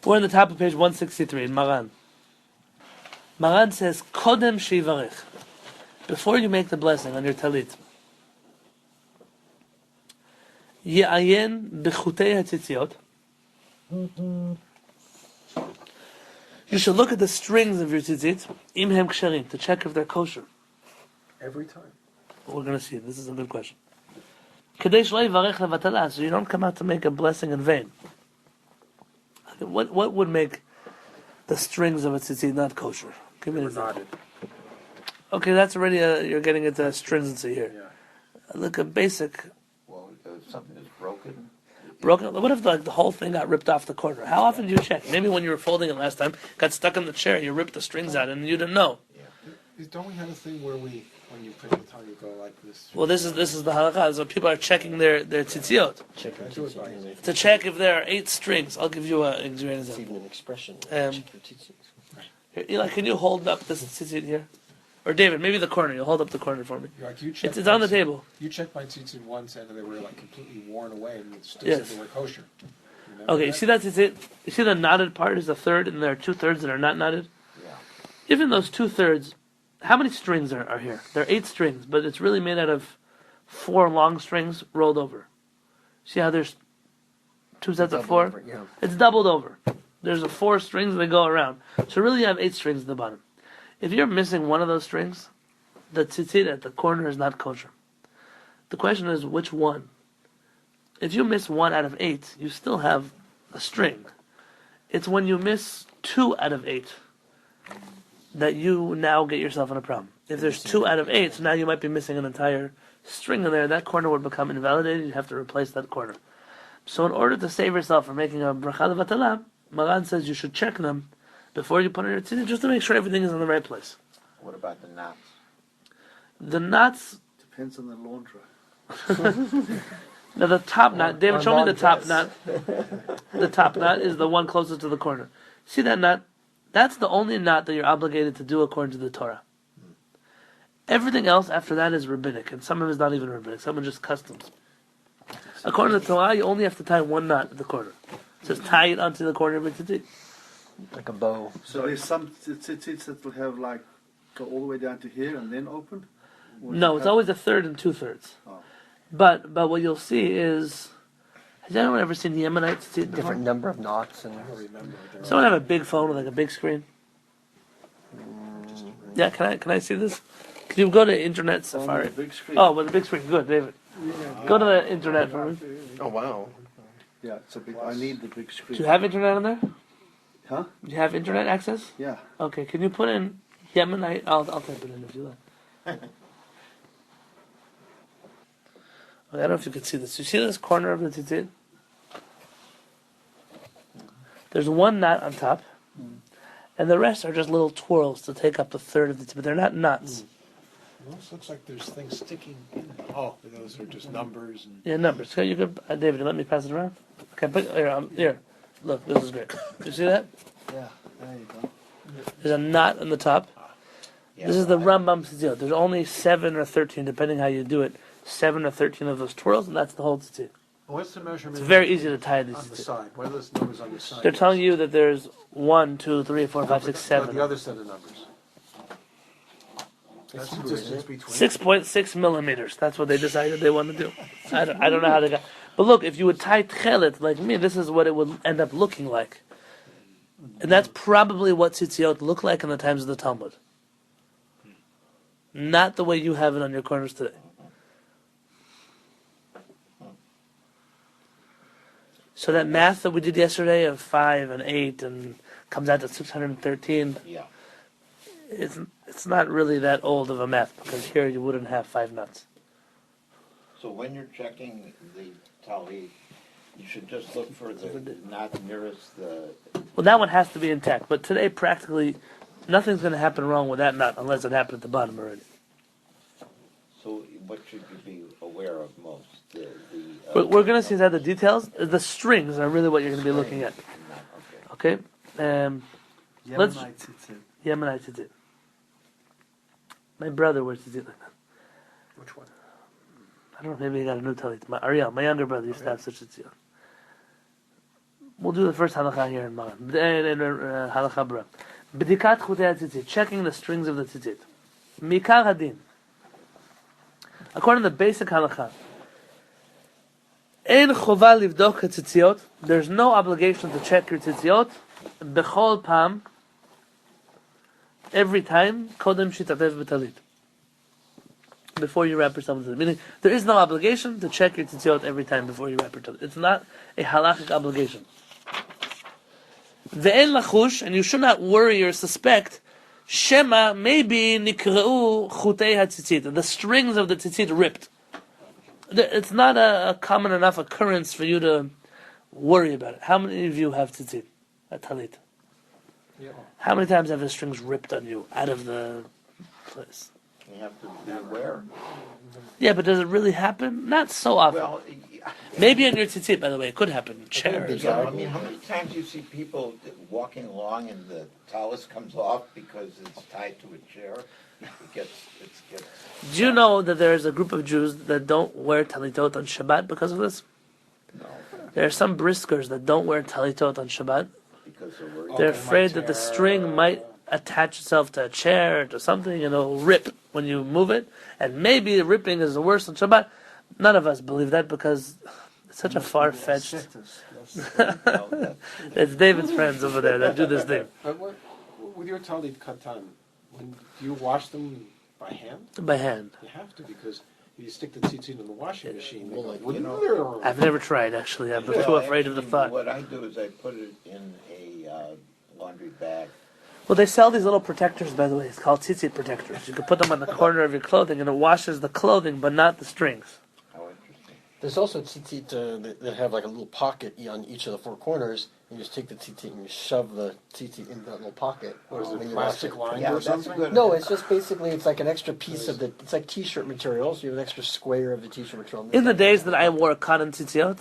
We're on the top of page 163 in Maran. Maran says, Kodem Shivarech. Before you make the blessing on your talit, Ye'ayen b'chutei hatzitziot. You should look at the strings of your tzitzit, im hem ksherim, to check if they're kosher. Every time. We're going to see. This is a good question. Kedei shlo yivarech levatala, so you don't come out to make a blessing in vain. What would make the strings of a tzitzit not kosher? Give me an example. Okay, that's already you're getting into stringency here. Yeah. Look, a basic. Well, something is broken. Broken. What if the whole thing got ripped off the corner? How often do you check? Maybe when you were folding it last time, got stuck in the chair, you ripped the strings out, and you didn't know. Yeah. Don't we have a thing where when you print the tongue, you go like this? Well, this is the halakha. So people are checking their tzitziot to check if there are 8 strings. I'll give you an example. It's even an expression. Here, Eli, can you hold up this tzitzit here? Or David, maybe the corner. You'll hold up the corner for me. Like it's on the table. You checked my tzitzit once, and they were like completely worn away, and it still Yes. said they were kosher. Okay, you see that tzitzit? You see the knotted part is a third, and there are 2/3 that are not knotted? Yeah. Even those 2/3, how many strings are here? There are 8 strings, but it's really made out of 4 long strings rolled over. See how there's 2 sets of 4? Over, yeah. It's doubled over. There's 4 strings and they go around. So really you have 8 strings at the bottom. If you're missing one of those strings, the tzitzit at the corner is not kosher. The question is which one? If you miss 1 out of 8, you still have a string. It's when you miss 2 out of 8 that you now get yourself in a problem. If there's 2 out of 8, so now you might be missing an entire string in there. That corner would become invalidated. You have to replace that corner. So in order to save yourself from making a bracha levatala, Maran says you should check them before you put on your tzitzit, just to make sure everything is in the right place. What about the knots? The knots... Depends on the laundry. Now the top knot, David, show me the top knot. The top knot is the one closest to the corner. See that knot? That's the only knot that you're obligated to do according to the Torah. Everything else after that is rabbinic, and some of it is not even rabbinic. Some are just customs. According to the Torah, you only have to tie one knot at the corner. It says tie it onto the corner of your tzitzit. Like a bow. So there's some tzitzits that will have go all the way down to here and then open? No, it's always 1/3 and 2/3. Oh. But what you'll see is, has anyone ever seen the Yemenite tzitzit? Different number of knots and. I don't remember. Someone have a big phone with like a big screen? Yeah, can I see this? Can you go to Internet Safari? Big screen. Oh, with a big screen. Good, David. Go to the Internet for me. Oh wow. Yeah, it's a big. I need the big screen. Do you have Internet on there? Huh? Do you have Internet access? Yeah. Okay, can you put in Yemenite? I'll type it in if you like. I don't know if you can see this. You see this corner of the tzitzit? There's one knot on top, and the rest are just little twirls to take up 1/3 of the tzitzit, but they're not knots. It almost looks like there's things sticking in them. Oh, those are just numbers. And Yeah, numbers. So you could, David, let me pass it around. Okay, put here. Look, this is great. You see that? Yeah. There you go. There's a knot on the top. Yeah, This is the Rambam tzitzit. There's only 7 or 13, depending how you do it. 7 or 13 of those twirls, and that's the whole tzitzit. what's the measurement? It's very easy to tie these on the tzitzit. side. What are those numbers on the side? They're telling you that there's 1, 2, 3, 4, 5, 6, 7. The other set of numbers. That's the distance between. 6.6 millimeters. That's what they decided they want to do. I don't know how they got. But look, if you would tie Kehillat like me, this is what it would end up looking like. And that's probably what tzitziot look like in the times of the Talmud. Not the way you have it on your corners today. So that math that we did yesterday of 5 and 8 and comes out to 613, Yeah. it's not really that old of a math, because here you wouldn't have 5 knots. So when you're checking the tali, you should just look for the knot nearest the. Well, that one has to be intact, but today practically nothing's going to happen wrong with that knot unless it happened at the bottom already. So what should you be aware of most? We're going to see that the details, the strings are really what you're going to be looking at. Okay. Okay? Let's. Yemenite tzitzit. Yemenite tzitzit. My brother wears tzitzit like that. Which one? I don't know, maybe he got a new talit. My Ariel, my younger brother, used to have such tzitzit. We'll do the first halakha here in halakha bra. B'dikat chutei tzitzit, checking the strings of the tzitzit. Mikar hadin. According to the basic halakha, ein chova livdok tzitziot. There's no obligation to check your tzitziot. Bechol pam. Every time, kodem shitatev b'talit. Before you wrap yourself in tzitzit. Meaning, there is no obligation to check your tzitziot every time before you wrap your talit. It's not a halachic obligation. Ve'en lachush, and you should not worry or suspect, shema, maybe nikra'u chutei hatzitzit. The strings of the tzitzit ripped. It's not a common enough occurrence for you to worry about it. How many of you have tzitzit at talit? Yeah. How many times have the strings ripped on you out of the place? You have to be aware. Yeah, but does it really happen? Not so often. Well, Maybe on your tzitzit, by the way, it could happen. Chairs. yeah, I mean, how many times do you see people walking along and the talus comes off because it's tied to a chair? It gets. Do you know that there is a group of Jews that don't wear talitot on Shabbat because of this? No, There are some briskers that don't wear talitot on Shabbat. because they're worried. They're Okay, afraid my that the chair. string might attach itself to a chair or to something and it'll rip when you move it. And maybe the ripping is the worst on Shabbat. None of us believe that because it's such a far-fetched... It's David's friends over there that do this thing. But with your talit katan, do you wash them by hand? By hand. You have to, because if you stick the tzitzit in the washing machine, they Well, go, you know, I've never tried, actually. I'm Well, too afraid of the actually, thought. What I do is I put it in a laundry bag. Well, they sell these little protectors, by the way. It's called tzitzit protectors. You can put them on the corner of your clothing, and it washes the clothing, but not the strings. How interesting. There's also tzitzit that have like a little pocket on each of the four corners. You just take the tzitzit and you shove the tzitzit in that little pocket. Or is it When you plastic wash it. lined Yeah, or that's something? good. No, it's just basically it's like an extra piece of the. It's like t-shirt material, so you have an extra square of the t-shirt material. In the days that I wore cotton tzitziot,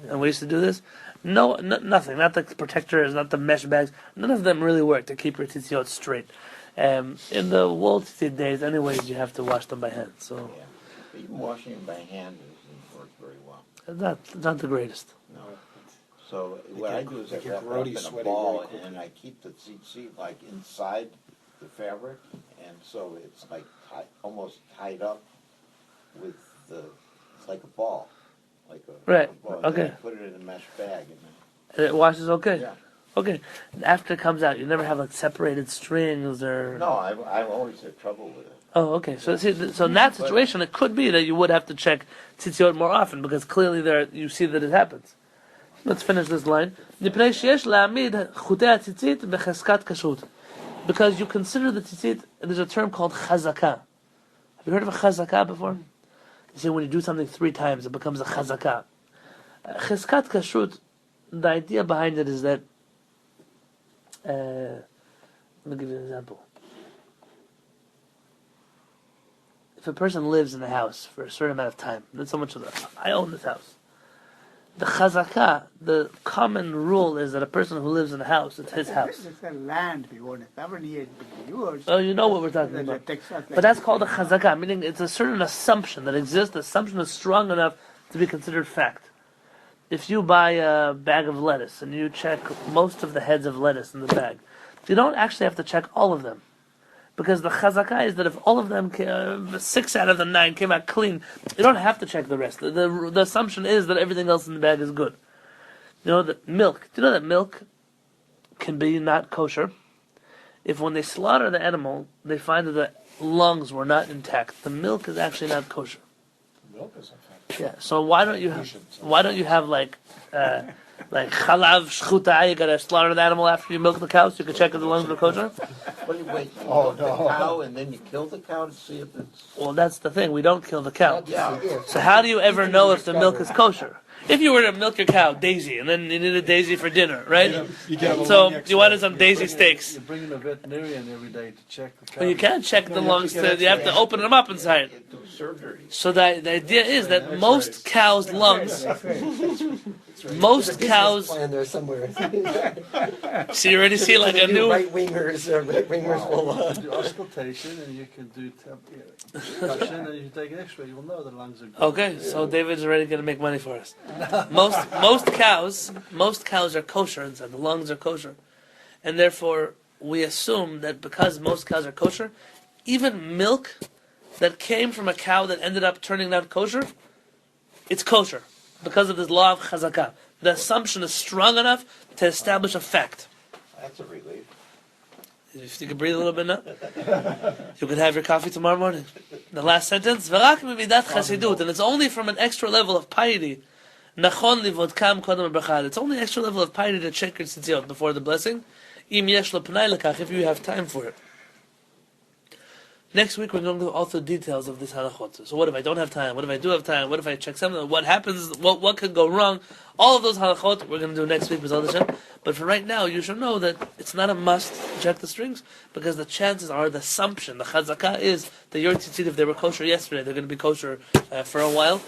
and we used to do this, nothing, not the protectors, not the mesh bags, none of them really work to keep your tzitziot straight. In the wool tzitzit days, anyways, you have to wash them by hand, so Yeah. But even washing them by hand doesn't work very well. it's not the greatest. No. So what I do is I get wrap it up grody in a sweaty ball very quickly. and I keep the tzitzit like inside the fabric, and so it's like almost tied up with it's like a ball, like a Right, a ball. And okay. then I put it in a mesh bag and And it washes okay? Yeah. Okay. And after it comes out, you never have like separated strings or... no, I've always had trouble with it. Oh, okay. So so in that situation, it could be that you would have to check tzitziot more often because clearly you see that it happens. Let's finish this line. Because you consider the tzitzit, there's a term called chazakah. Have you heard of a chazakah before? You see, when you do something 3 times, it becomes a chazakah. Cheskat kashrut, the idea behind it is that, let me give you an example. If a person lives in a house for a certain amount of time, not so much of that, I own this house. The chazakah, the common rule is that a person who lives in a house, it's his house. It's a land we own 78 years. Oh, you know what we're talking about. But that's called a chazakah, meaning it's a certain assumption that exists. The assumption is strong enough to be considered fact. If you buy a bag of lettuce and you check most of the heads of lettuce in the bag, you don't actually have to check all of them. Because the chazakah is that if all of them, 6 out of the 9 came out clean, you don't have to check the rest. The assumption is that everything else in the bag is good. You know that milk. Do you know that milk can be not kosher if when they slaughter the animal, they find that the lungs were not intact? The milk is actually not kosher. Milk is okay. Yeah. So why don't you have like chalav shchuta? You gotta slaughter the animal after you milk the cow, so you can check if the lungs are kosher. Wait, you milk the cow and then you kill the cow to see if it's... Well, that's the thing. We don't kill the cow. Yeah. So how do you ever know if the milk is kosher? If you were to milk your cow, Daisy, and then you needed Daisy for dinner, right? So you wanted some Daisy steaks. You bring in a veterinarian every day to check the cow. Well, you can't check the lungs. You have to open them up inside. Do surgery. So the idea is that most cows' lungs, most cows. Plan there somewhere. So you already see like a new. Right wingers will. Do auscultation and you can do discussion and if you take an X-ray, you will know the lungs are good. Okay, so David's already going to make money for us. Most cows are kosher inside. The lungs are kosher, and therefore we assume that because most cows are kosher, even milk that came from a cow that ended up turning out kosher, it's kosher because of this law of chazakah. The assumption is strong enough to establish a fact. That's a relief. If you can breathe a little bit now, you can have your coffee tomorrow morning. The last sentence, "V'rak midat chasidut," and it's only from an extra level of piety. Nachon livodkam kodem b'chad. It's only extra level of piety to check your tzitziot before the blessing. Im yesh l'pnai lekach, if you have time for it. Next week we're going to go all through details of this halachot. So what if I don't have time? What if I do have time? What if I check something? What happens? What could go wrong? All of those halachot we're going to do next week with Hashem. But for right now, you should know that it's not a must to check the strings, because the chances are, the assumption, the chazakah is that your tzitzit, if they were kosher yesterday, they're going to be kosher for a while.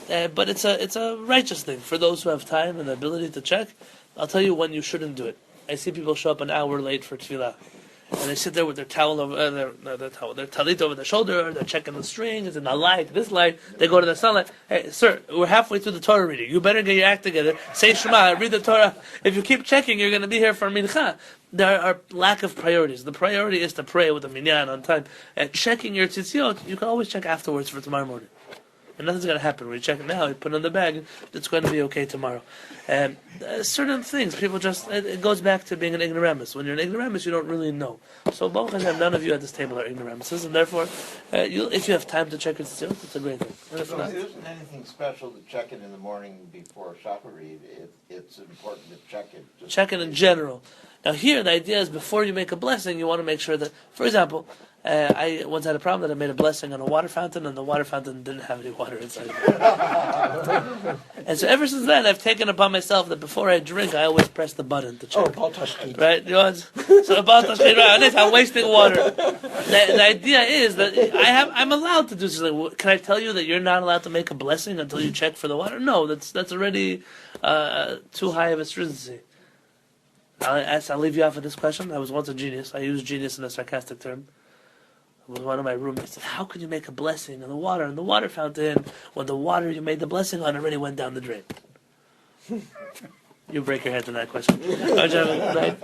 But it's a righteous thing for those who have time and the ability to check. I'll tell you when you shouldn't do it. I see people show up an hour late for tefillah, and they sit there with their towel over their talit over their shoulder. They're checking the strings and the light, this light. They go to the sunlight. Hey, sir, we're halfway through the Torah reading. You better get your act together. Say Shema, read the Torah. If you keep checking, you're going to be here for mincha. There are lack of priorities. The priority is to pray with the minyan on time. Checking your tzitziot, you can always check afterwards for tomorrow morning. And nothing's going to happen. When you check it now, you put it in the bag, it's going to be okay tomorrow. Certain things, people just, it goes back to being an ignoramus. When you're an ignoramus, you don't really know. So, Baruch Hashem, none of you at this table are ignoramuses, and therefore, if you have time to check it still, it's a great thing. And if So not, there isn't anything special to check it in the morning before Shacharit. It's important to check it. check it in general. Now here, the idea is before you make a blessing, you want to make sure that, for example, I once had a problem that I made a blessing on a water fountain, and the water fountain didn't have any water inside. And so ever since then, I've taken upon myself that before I drink, I always press the button to check. Bal Tashkit. Right? You know, so about right, I'm wasting water. The idea is that I'm allowed to do something. Can I tell you that you're not allowed to make a blessing until you check for the water? No, that's already too high of a stringency. I'll leave you off with this question. I was once a genius. I use genius in a sarcastic term. It was one of my roommates said, "How could you make a blessing on the water in the water fountain when the water you made the blessing on already went down the drain?" You break your head to that question. Right?